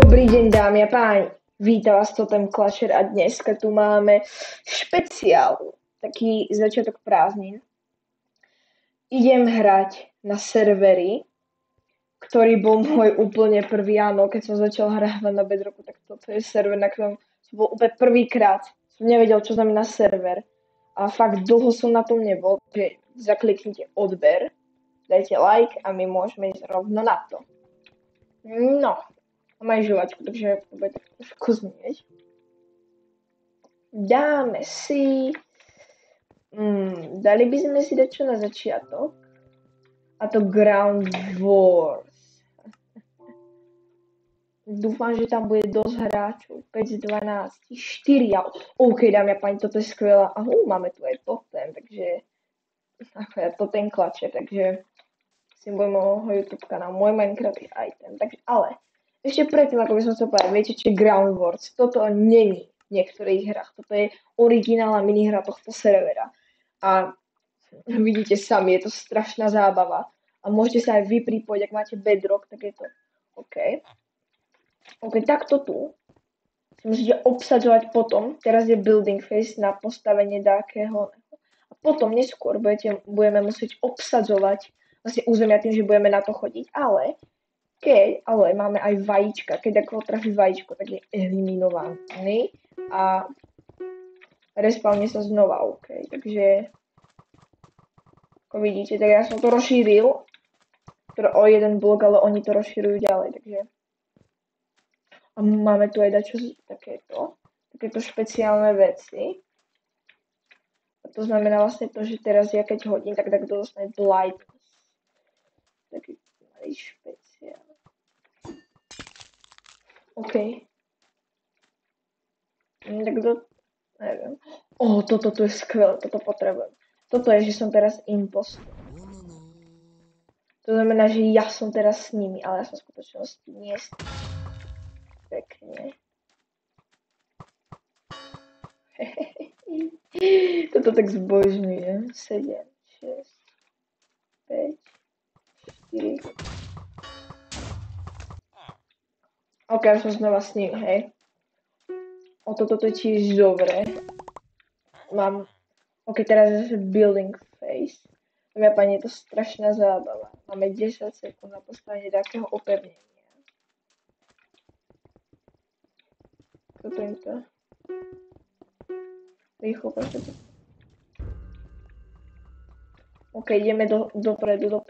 Dobrý deň, dámy a páni. Vítam vás Totem Clasher a dneska tu máme špeciál, taký začiatok prázdnin. Idem hrať na servery, ktorý bol môj úplne prvý, áno, keď som začal hrávať na Bedrocku, tak toto je server, na ktorom som bol úplne prvýkrát. Som nevedel, čo znamená server a fakt dlho som na tom nebol, že zakliknite odber, dajte like a my môžeme ísť rovno na to. No. Mám aj žuvačku, takže to bude tak trošku znieť. Dáme si... dali by sme si dať čo na začiatok. A to Ground Wars. Dúfam, že tam bude dosť hráčov. 5 z 12, 4. OK, dámy a páni, toto je skvelé. Máme tu aj Totem, takže... Totem Clasher, takže... si budem môjho YouTube kanál. Môj Minecraft je item, takže ale... Ešte predtým, ako by som chcel povedať, viete, čo je Ground Wars? Toto není v niektorých hrách. Toto je originálna minihra tohto servera. A vidíte sami, je to strašná zábava. A môžete sa aj vy pripojiť, ak máte Bedrock, tak je to OK. OK, takto tu si musíte obsadzovať potom. Teraz je building phase na postavenie nejakého. A potom neskôr budeme musieť obsadzovať vlastne územia tým, že budeme na to chodiť. Ale máme aj vajíčka, keď ako trafí vajíčko, tak je eliminovaný a respawne sa znova, OK, takže ako vidíte, tak ja som to rozšíril o jeden blok, ale oni to rozšírujú ďalej, takže a máme tu aj dačo takéto špeciálne veci a to znamená vlastne to, že teraz ja keď hodím, tak to dostane blight, taký malý špeciál. OK. Tak to... neviem. Toto tu je skvelé, toto potrebujem. Toto je, že som teraz impostor. To znamená, že ja som teraz s nimi, ale ja som v skutočnosti nie s nimi. Pekne. Toto tak zbožňujem. 7, 6, 5, 4... OK, už som znova s ním, hej. Toto je tiež dobré. Mám... OK, teraz je building phase. Dámy a páni, je to strašná zábava. Máme 10 sekúnd na postavenie takého opevnenia. Toto je to. Rýchlo, poďte. OK, ideme dopredu.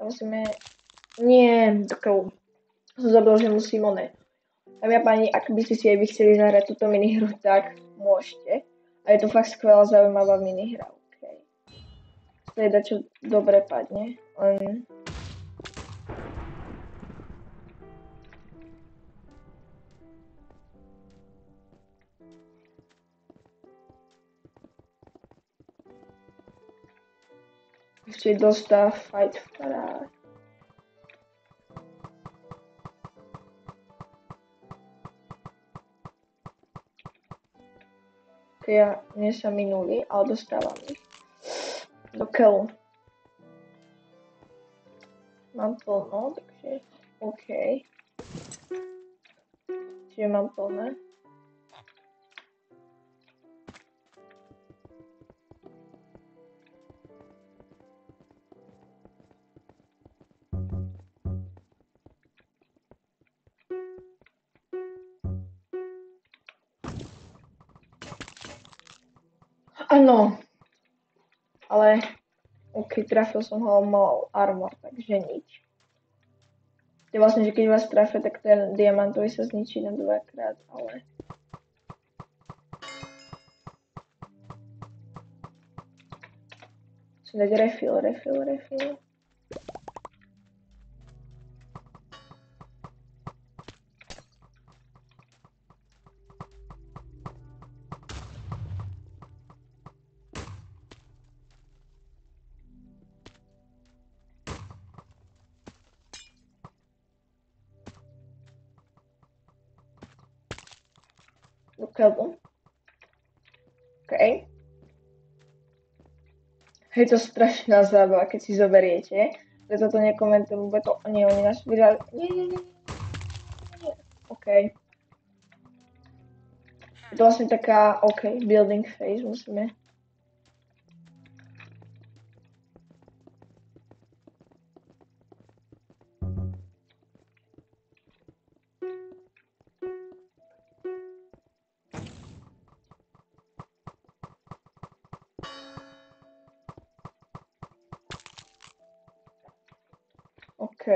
A musíme... Nie, takou. Som zabudol, že musím Dámy a páni, ak by ste si aj vy chceli zahrať túto minihru, tak môžete. A je to fakt skvelá, zaujímavá minihra, OK. To je čo dobre padne, len... Ešte dostá fight v paráde. Ja nie som minulý, ale dostávam ich. Do killu. Mám plno, takže OK. Čiže mám plné. Áno, ale OK, trafil som ho, mal armor, takže nič. Je vlastne, že keď vás trafia, tak ten diamantový sa zničí na 2-krát, ale... Musím dať refill. Do killu. OK. Je to strašná zábava, keď si zoberiete. Preto to nekomentujem, lebo to, nie, oni nás vydali, nie. OK. Je to vlastne taká, OK, building phase musíme. OK.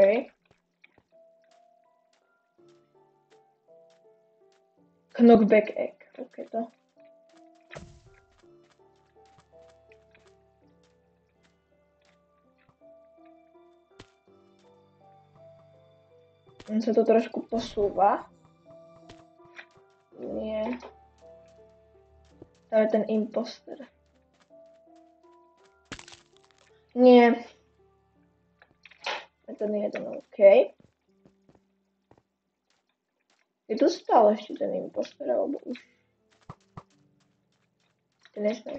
Knockback egg, OK to. On sa to trošku posúva. Nie. To je ten imposter. Nie. Je ten jeden, OK. Je tu stále ešte ten imposter, alebo už? Nesmie.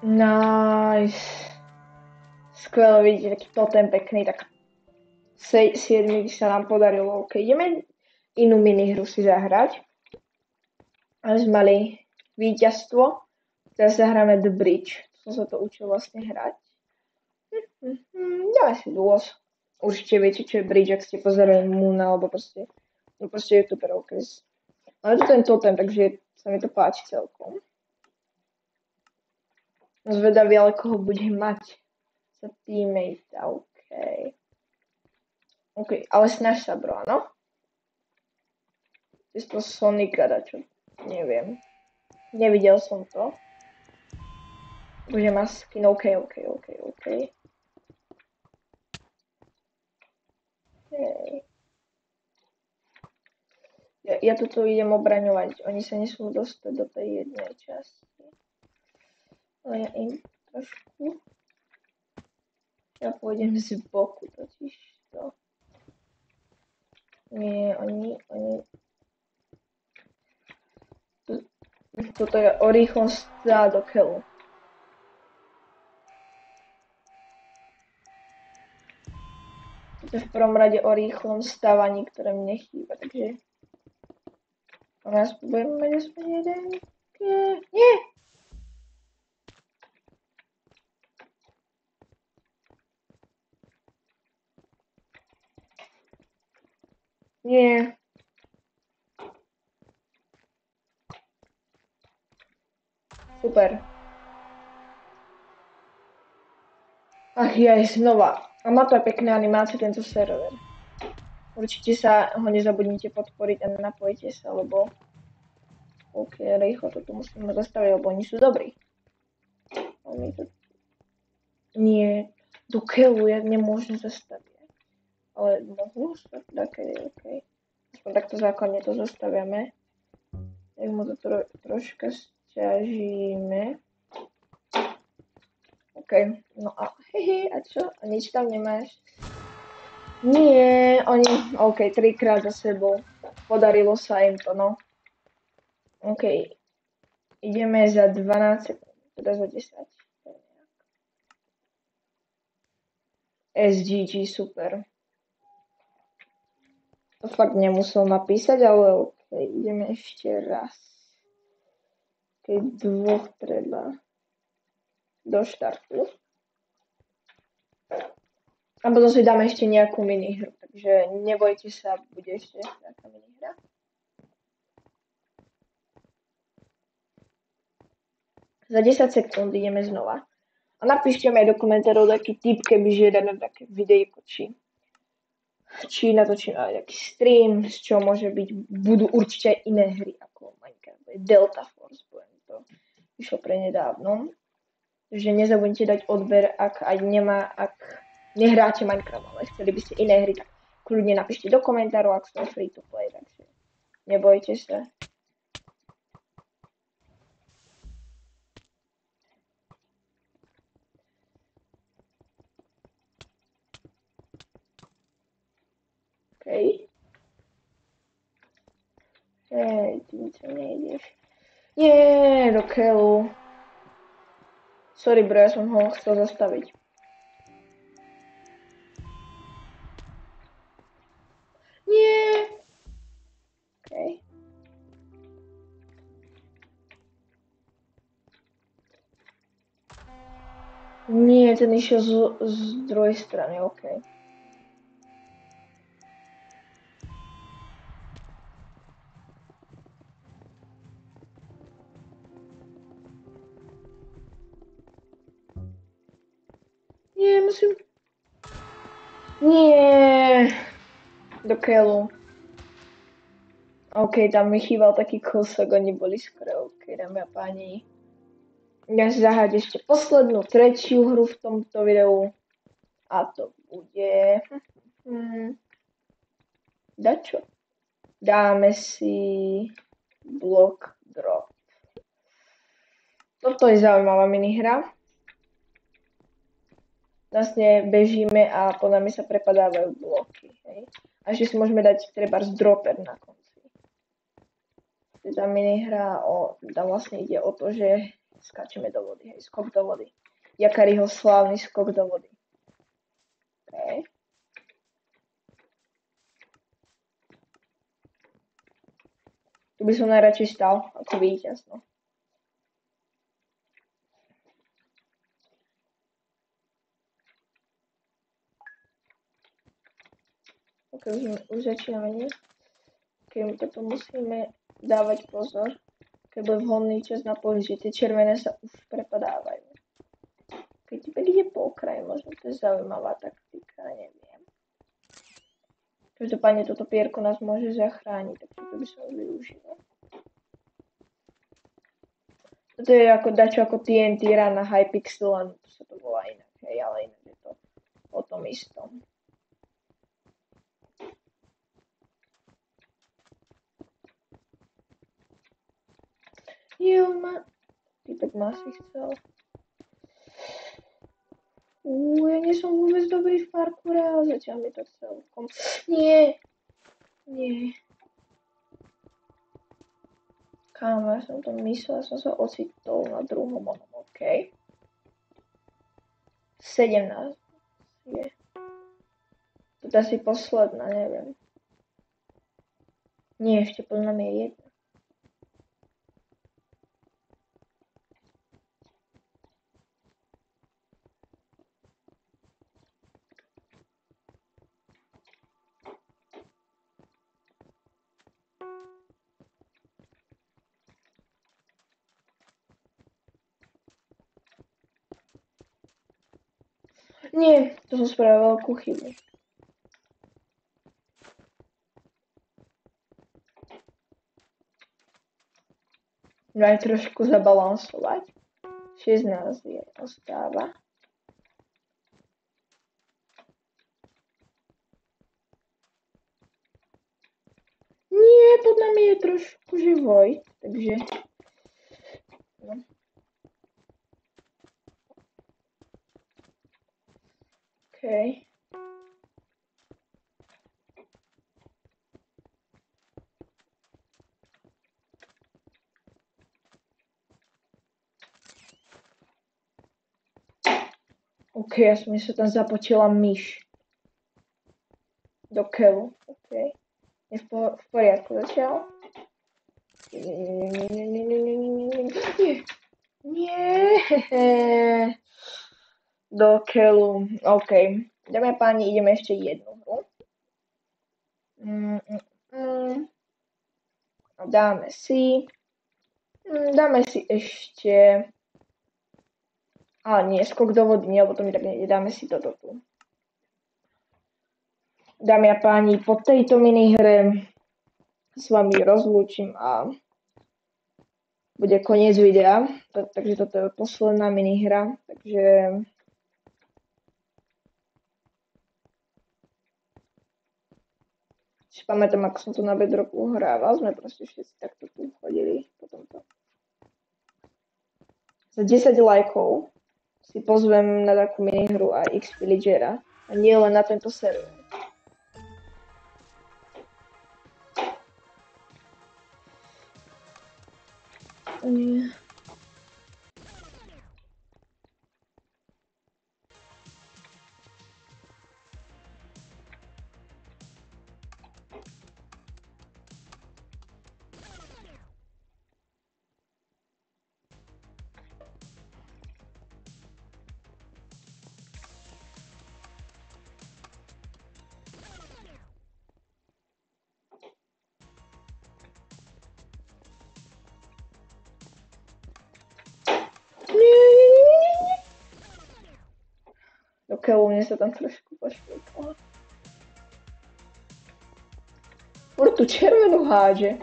Nice. Skvelé, vidíte, taký totem pekný, tak 7 sa nám podarilo. OK, ideme inú minihru si zahrať. Ale sme mali víťazstvo. Teraz zahráme The Bridge. Som sa to učil vlastne hrať. Dáme si duos. Určite viete, čo je Bridge, ak ste pozerali Moon, alebo proste youtuberov, ale to ten totem, takže sa mi to páči celkom. Zvedavý, ale koho bude mať za teammate, OK. OK, ale snaž sa, bro, áno? Čisto Sonika dačo, neviem. Nevidel som to. Bude má skin, OK. Ja toto idem obraňovať, oni sa nesmú dostať do tej jednej časti. Ale ja im trošku... Ja pôjdem z boku totiž to. Nie, oni... Toto je o rýchlosť do killu. Toto je v prvom rade o rýchlom stávaní, ktoré mne chýba, takže... A nás budeme mať aspoň jeden... Nie! Nie. Super. Ach jaj, znova. A má to aj pekné animácie tento server. Určite sa ho nezabudnite podporiť a napojite sa, lebo... OK, rýchlo to tu musíme zastaviť, lebo oni sú dobrí. Oni to... Nie, do killu ja nemôžem zastaviť. Ale mohu sa také, OK. Aspoň takto základne to zastaviame. Tak mu to troška sťažíme. OK, no a hehe, a čo? A nič tam nemáš? Nie, oni, OK, 3-krát za sebou. Podarilo sa im to, no. OK, ideme za 12 sekúnd, teda za 10. SGG, super. To fakt nemusel napísať, ale OK, ideme ešte raz. Keď dvoch treba do štartu. A potom si dáme ešte nejakú minihru, takže nebojte sa, bude ešte nejaká minihra. Za 10 sekúnd ideme znova. A napíšte mi aj do komentárov taký tip, kebyže dáme také videjko, či natočím aj taký stream, z čo môže byť, budú určite aj iné hry ako Minecraft, Delta Force, poviem to, vyšlo prednedávnom. Takže nezabudnite dať odber, ak nehráte Minecraft, ale chceli by ste iné hry, tak kľudne napíšte do komentárov, ak sme free to play, takže nebojte sa. Hej, ty mi to nejdeš. Nie, do keľu. Sorry bro, ja som ho chcel zastaviť. Nie. Okej. Nie, ten išiel z druhej strany, okej. Nie, musím... Nie. Do keľu. OK, tam mi chýbal taký kúsok, oni boli skoro OK, dámy a páni. Ja si zahrať ešte poslednú, tretiu hru v tomto videu. A to bude... Dačo. Dáme si... Block Drop. Toto je zaujímavá minihra. Vlastne bežíme a pod nami sa prepadávajú bloky, hej. A ešte si môžeme dať trebárs dropper na konci. Tá minihra, tam vlastne ide o to, že skáčeme do vody, hej, skok do vody. Jakariho slávny skok do vody. Okay. Tu by som najradšej stal ako víťaz, no. Ok, už začíname, nie? Ok, toto musíme dávať pozor, keď bude vhodný čas na pohyb, že tie červené sa už prepadávajú. Keď ide po okraji, možno to je zaujímavá taktika, neviem. Každopádne toto pierko nás môže zachrániť, takže to by som využil. Toto je ako dačo ako TNT run na Hypixel, len to sa to volá inak, hej, ale inak je to o tom istom. Jo, typek ma si chcel. Ja nie som vôbec dobrý v parkoure, ale zatiaľ mi to celkom... Nie! Nie. Kámo, ja som to myslel, som sa ocitol na druhom onom, OK. 17 je. To je asi posledná, neviem. Nie, ešte podľa mňa je jedna. Nie, to som spravil veľkú chybu. Daj trošku zabalansovať. 16 je ostáva. Nie, pod nami je trošku živoj, takže... No. OK. OK, ja som sa tam započila myš. Do keľu, OK. Je v poriadku zatiaľ. Nie. Do keľu, OK. Dámy a páni, ideme ešte jednu hru. Dáme si ešte... Ale nie, skok do vody, nie, lebo to mi tak nejde. Dáme si toto tu. Dámy a páni, po tejto minihre s vami rozlúčim a bude koniec videa. Takže toto je posledná minihra, takže... Si pamätám, ako som tu na Bedrocku hrával, sme proste všetci takto tu chodili po tomto. Za 10 lajkov si pozvem na takú minihru aj X Villagera a nie len na tento server. Nie. Ok, u mne sa tam trošku pošpíkalo. Furt tú červenú hádže.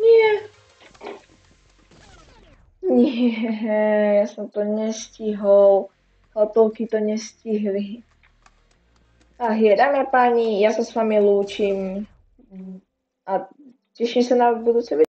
Nie. Nie, ja som to nestihol. Chlapovky to nestihli. Ach je, dámy a páni, ja sa s vami lúčim a teším sa na budúce video.